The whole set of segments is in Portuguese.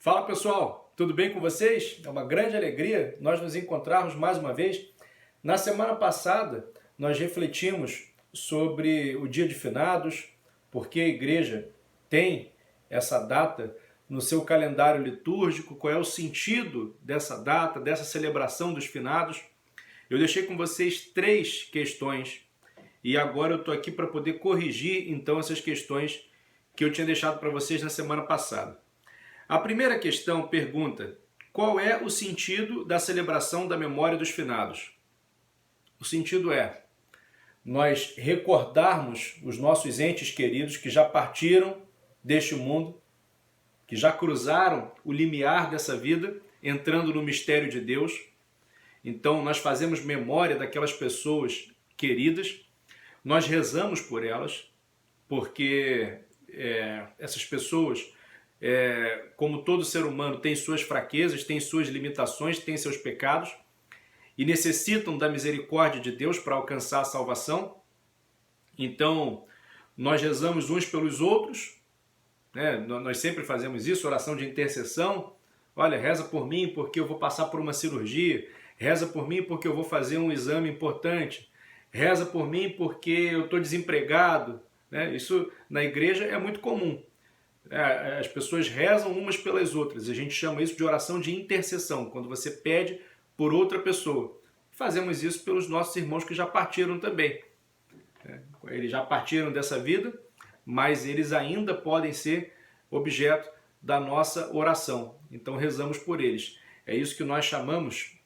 Fala pessoal, tudo bem com vocês? É uma grande alegria nós nos encontrarmos mais uma vez. Na semana passada nós refletimos sobre o Dia de Finados, porque a igreja tem essa data no seu calendário litúrgico, qual é o sentido dessa data, dessa celebração dos finados. Eu deixei com vocês 3 questões e agora eu estou aqui para poder corrigir então essas questões que eu tinha deixado para vocês na semana passada. A primeira questão pergunta: qual é o sentido da celebração da memória dos finados? O sentido é nós recordarmos os nossos entes queridos que já partiram deste mundo, que já cruzaram o limiar dessa vida, entrando no mistério de Deus. Então nós fazemos memória daquelas pessoas queridas, nós rezamos por elas, porque essas pessoas, como todo ser humano, tem suas fraquezas, tem suas limitações, tem seus pecados e necessitam da misericórdia de Deus para alcançar a salvação. Então, nós rezamos uns pelos outros, né? Nós sempre fazemos isso, oração de intercessão. Olha, reza por mim porque eu vou passar por uma cirurgia, reza por mim porque eu vou fazer um exame importante, reza por mim porque eu estou desempregado, né? Isso na igreja é muito comum. As pessoas rezam umas pelas outras. A gente chama isso de oração de intercessão, quando você pede por outra pessoa. Fazemos isso pelos nossos irmãos que já partiram também. Eles já partiram dessa vida, mas eles ainda podem ser objeto da nossa oração. Então rezamos por eles. É isso que nós chamamos,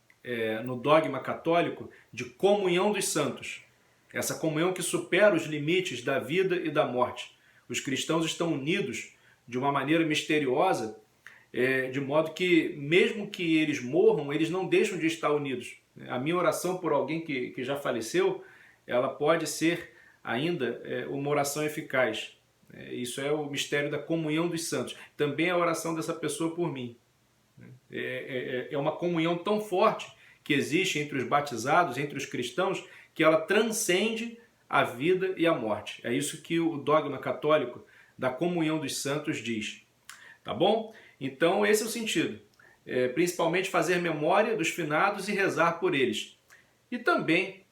no dogma católico, de comunhão dos santos. Essa comunhão que supera os limites da vida e da morte. Os cristãos estão unidos de uma maneira misteriosa, de modo que, mesmo que eles morram, eles não deixam de estar unidos. A minha oração por alguém que já faleceu, ela pode ser ainda uma oração eficaz. Isso é o mistério da comunhão dos santos. Também é a oração dessa pessoa por mim. É uma comunhão tão forte que existe entre os batizados, entre os cristãos, que ela transcende a vida e a morte. É isso que o dogma católico da comunhão dos santos diz. Tá bom? Então esse é o sentido. Principalmente fazer memória dos finados e rezar por eles. E também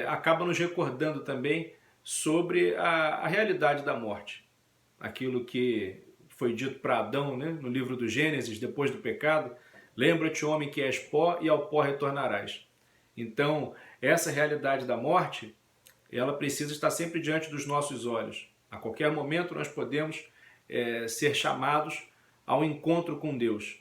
acaba nos recordando também sobre a realidade da morte. Aquilo que foi dito para Adão, né, no livro do Gênesis, depois do pecado: lembra-te, homem, que és pó e ao pó retornarás. Então essa realidade da morte, ela precisa estar sempre diante dos nossos olhos. A qualquer momento nós podemos ser chamados ao encontro com Deus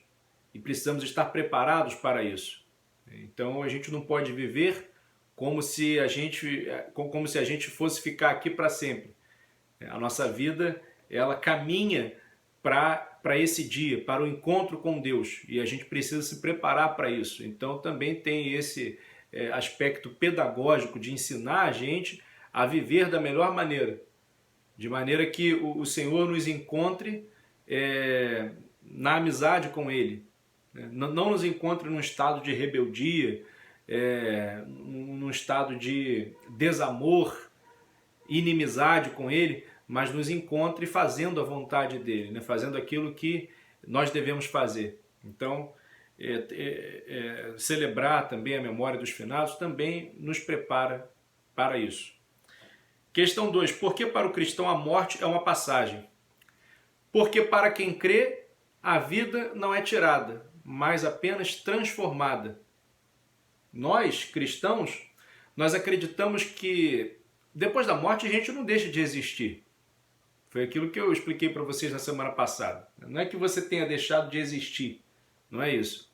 e precisamos estar preparados para isso. Então a gente não pode viver como se a gente fosse ficar aqui para sempre. A nossa vida, ela caminha para esse dia, para o encontro com Deus, e a gente precisa se preparar para isso. Então também tem esse aspecto pedagógico de ensinar a gente a viver da melhor maneira, de maneira que o Senhor nos encontre na amizade com Ele. Não nos encontre num estado de rebeldia, num estado de desamor, inimizade com Ele, mas nos encontre fazendo a vontade dEle, né? Fazendo aquilo que nós devemos fazer. Então, celebrar também a memória dos finados também nos prepara para isso. Questão 2. Por que para o cristão a morte é uma passagem? Porque para quem crê, a vida não é tirada, mas apenas transformada. Nós, cristãos, nós acreditamos que depois da morte a gente não deixa de existir. Foi aquilo que eu expliquei para vocês na semana passada. Não é que você tenha deixado de existir, não é isso.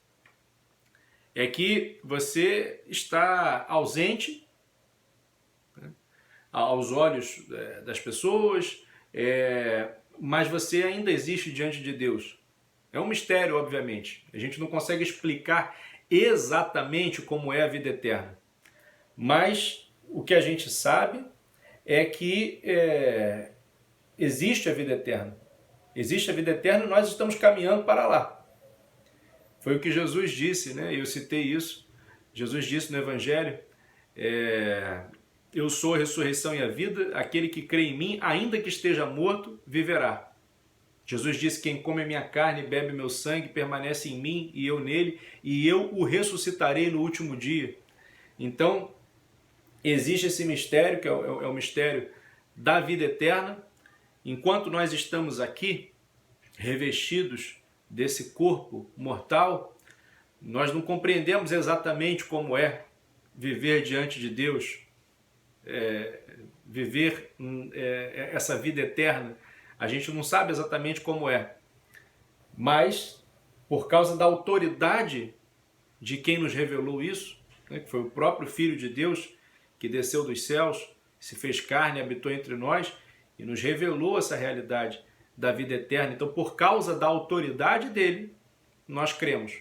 É que você está ausente aos olhos das pessoas, mas você ainda existe diante de Deus. É um mistério, obviamente. A gente não consegue explicar exatamente como é a vida eterna. Mas o que a gente sabe é que existe a vida eterna. Existe a vida eterna e nós estamos caminhando para lá. Foi o que Jesus disse, né? Eu citei isso. Jesus disse no Evangelho: eu sou a ressurreição e a vida, aquele que crê em mim, ainda que esteja morto, viverá. Jesus disse: quem come a minha carne e bebe meu sangue permanece em mim e eu nele, e eu o ressuscitarei no último dia. Então, existe esse mistério, que é o mistério da vida eterna. Enquanto nós estamos aqui, revestidos desse corpo mortal, nós não compreendemos exatamente como é viver diante de Deus, viver essa vida eterna. A gente não sabe exatamente como é, mas por causa da autoridade de quem nos revelou isso, né, que foi o próprio Filho de Deus, que desceu dos céus, se fez carne, habitou entre nós e nos revelou essa realidade da vida eterna. Então, por causa da autoridade dele, nós cremos.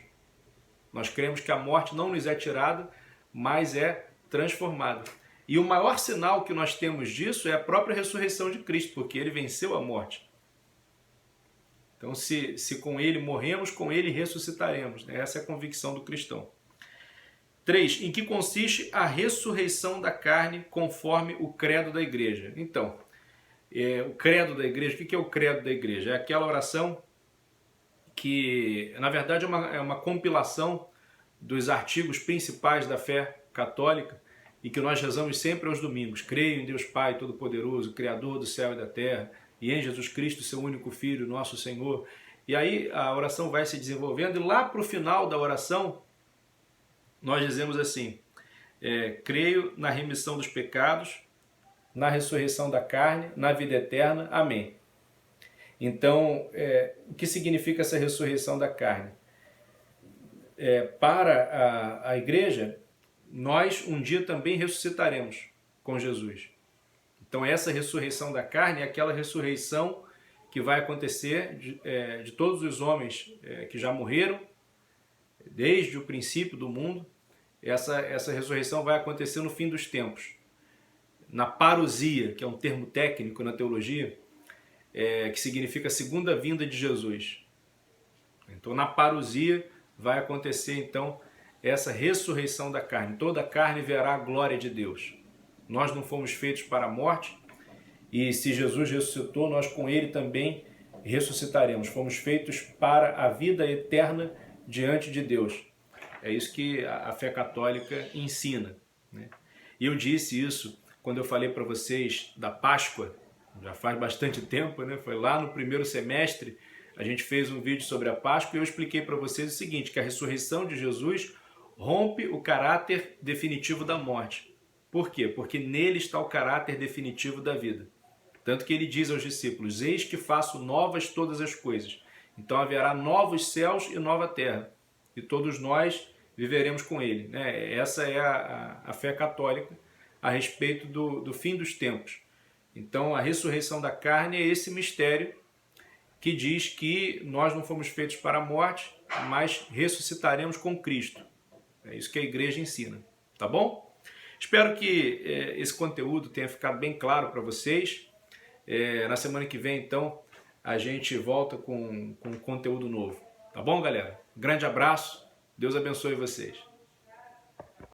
Nós cremos que a morte não nos é tirada, mas é transformada. E o maior sinal que nós temos disso é a própria ressurreição de Cristo, porque ele venceu a morte. Então, se com ele morremos, com ele ressuscitaremos. Essa é a convicção do cristão. 3. Em que consiste a ressurreição da carne conforme o credo da igreja? Então, o credo da igreja, o que é o credo da igreja? É aquela oração que, na verdade, é uma compilação dos artigos principais da fé católica e que nós rezamos sempre aos domingos. Creio em Deus Pai Todo-Poderoso, Criador do céu e da terra, e em Jesus Cristo, seu único Filho, nosso Senhor. E aí a oração vai se desenvolvendo e lá para o final da oração nós dizemos assim: creio na remissão dos pecados, na ressurreição da carne, na vida eterna. Amém. Então, o que significa essa ressurreição da carne? Para a igreja, nós um dia também ressuscitaremos com Jesus. Então, essa ressurreição da carne é aquela ressurreição que vai acontecer de todos os homens que já morreram, desde o princípio do mundo. Essa ressurreição vai acontecer no fim dos tempos. Na parousia, que é um termo técnico na teologia, que significa a segunda vinda de Jesus. Então, na parousia vai acontecer, então, essa ressurreição da carne. Toda a carne verá a glória de Deus. Nós não fomos feitos para a morte, e se Jesus ressuscitou, nós com ele também ressuscitaremos. Fomos feitos para a vida eterna diante de Deus. É isso que a fé católica ensina, né? E eu disse isso quando eu falei para vocês da Páscoa, já faz bastante tempo, né? Foi lá no primeiro semestre, a gente fez um vídeo sobre a Páscoa e eu expliquei para vocês o seguinte, que a ressurreição de Jesus rompe o caráter definitivo da morte. Por quê? Porque nele está o caráter definitivo da vida. Tanto que ele diz aos discípulos: eis que faço novas todas as coisas. Então haverá novos céus e nova terra. E todos nós viveremos com ele, né? Essa é a fé católica a respeito do fim dos tempos. Então a ressurreição da carne é esse mistério que diz que nós não fomos feitos para a morte, mas ressuscitaremos com Cristo. É isso que a igreja ensina, tá bom? Espero que esse conteúdo tenha ficado bem claro para vocês. Na semana que vem, então, a gente volta com conteúdo novo. Tá bom, galera? Grande abraço. Deus abençoe vocês.